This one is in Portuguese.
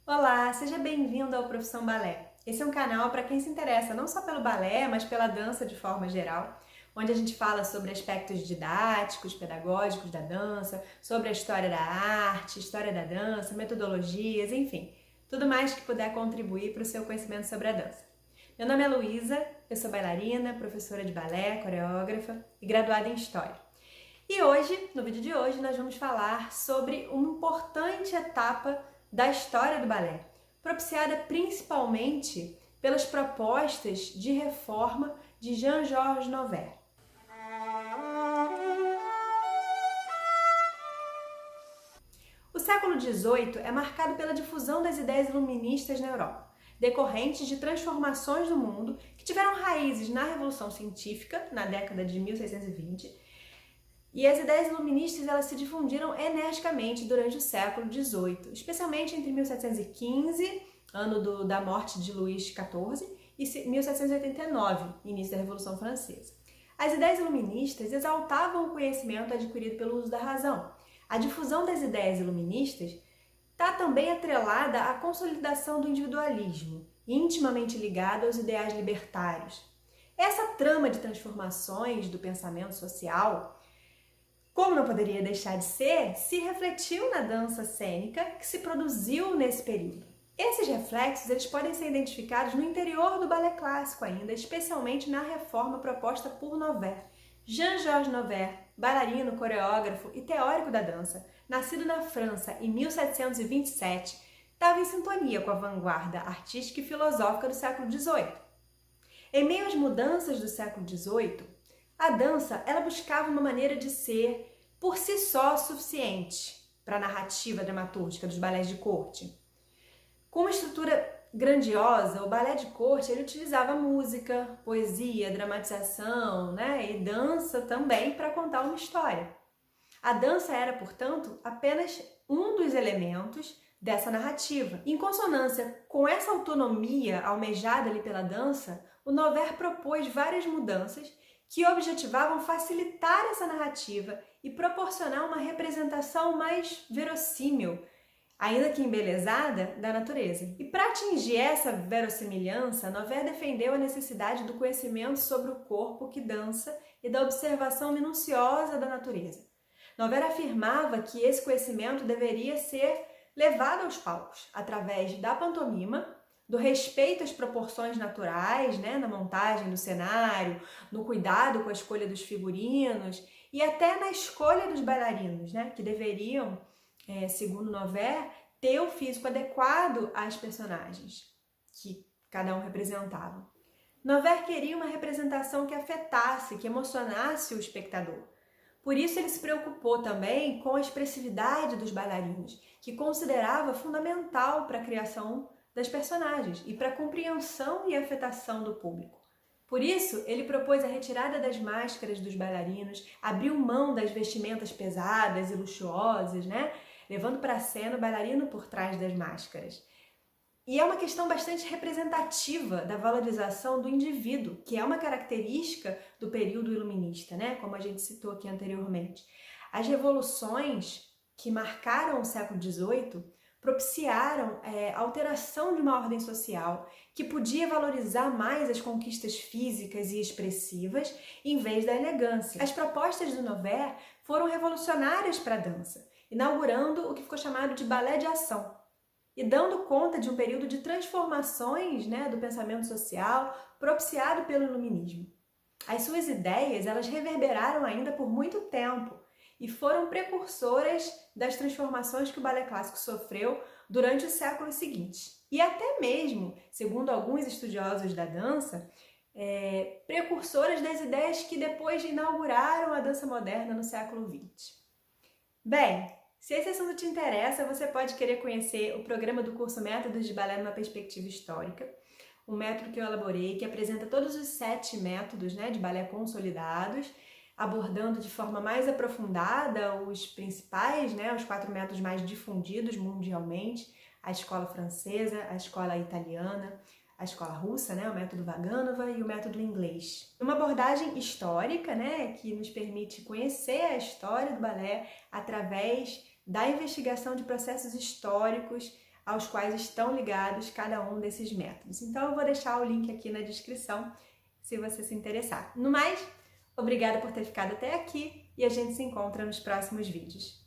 Olá, seja bem-vindo ao Profissão Balé. Esse é um canal para quem se interessa não só pelo balé, mas pela dança de forma geral, onde a gente fala sobre aspectos didáticos, pedagógicos da dança, sobre a história da arte, história da dança, metodologias, enfim, tudo mais que puder contribuir para o seu conhecimento sobre a dança. Meu nome é Luísa, eu sou bailarina, professora de balé, coreógrafa e graduada em História. E hoje, no vídeo de hoje, nós vamos falar sobre uma importante etapa da história do balé, propiciada principalmente pelas propostas de reforma de Jean-Georges Noverre. O século XVIII é marcado pela difusão das ideias iluministas na Europa, decorrentes de transformações do mundo que tiveram raízes na Revolução Científica, na década de 1620, e as ideias iluministas elas se difundiram energicamente durante o século XVIII, especialmente entre 1715, ano da morte de Luís XIV, e 1789, início da Revolução Francesa. As ideias iluministas exaltavam o conhecimento adquirido pelo uso da razão. A difusão das ideias iluministas está também atrelada à consolidação do individualismo, intimamente ligado aos ideais libertários. Essa trama de transformações do pensamento social, como não poderia deixar de ser, se refletiu na dança cênica que se produziu nesse período. Esses reflexos eles podem ser identificados no interior do balé clássico ainda, especialmente na reforma proposta por Noverre. Jean-Georges Noverre, bailarino, coreógrafo e teórico da dança, nascido na França em 1727, estava em sintonia com a vanguarda artística e filosófica do século XVIII. Em meio às mudanças do século XVIII, a dança ela buscava uma maneira de ser por si só suficiente para a narrativa dramatúrgica dos balés de corte. Com uma estrutura grandiosa, o balé de corte ele utilizava música, poesia, dramatização, e dança também para contar uma história. A dança era, portanto, apenas um dos elementos dessa narrativa. Em consonância com essa autonomia almejada ali pela dança, o Noverre propôs várias mudanças que objetivavam facilitar essa narrativa e proporcionar uma representação mais verossímil, ainda que embelezada, da natureza. E para atingir essa verossimilhança, Noverre defendeu a necessidade do conhecimento sobre o corpo que dança e da observação minuciosa da natureza. Noverre afirmava que esse conhecimento deveria ser levado aos palcos através da pantomima, do respeito às proporções naturais, na montagem do cenário, no cuidado com a escolha dos figurinos e até na escolha dos bailarinos, que deveriam, segundo Noverre, ter o físico adequado às personagens que cada um representava. Noverre queria uma representação que afetasse, que emocionasse o espectador. Por isso ele se preocupou também com a expressividade dos bailarinos, que considerava fundamental para a criação das personagens e para a compreensão e afetação do público. Por isso, ele propôs a retirada das máscaras dos bailarinos, abriu mão das vestimentas pesadas e luxuosas, levando para a cena o bailarino por trás das máscaras. E é uma questão bastante representativa da valorização do indivíduo, que é uma característica do período iluminista, como a gente citou aqui anteriormente. As revoluções que marcaram o século XVIII propiciaram a alteração de uma ordem social que podia valorizar mais as conquistas físicas e expressivas em vez da elegância. As propostas do Noverre foram revolucionárias para a dança, inaugurando o que ficou chamado de balé de ação e dando conta de um período de transformações do pensamento social propiciado pelo iluminismo. As suas ideias elas reverberaram ainda por muito tempo e foram precursoras das transformações que o balé clássico sofreu durante os séculos seguintes. E até mesmo, segundo alguns estudiosos da dança, precursoras das ideias que depois inauguraram a dança moderna no século XX. Bem, se esse assunto te interessa, você pode querer conhecer o programa do curso Métodos de Balé numa Perspectiva Histórica, um método que eu elaborei que apresenta todos os 7 métodos de balé consolidados, abordando de forma mais aprofundada os principais, os 4 métodos mais difundidos mundialmente, a escola francesa, a escola italiana, a escola russa, o método Vaganova e o método inglês. Uma abordagem histórica, que nos permite conhecer a história do balé através da investigação de processos históricos aos quais estão ligados cada um desses métodos. Então eu vou deixar o link aqui na descrição se você se interessar. No mais, obrigada por ter ficado até aqui e a gente se encontra nos próximos vídeos.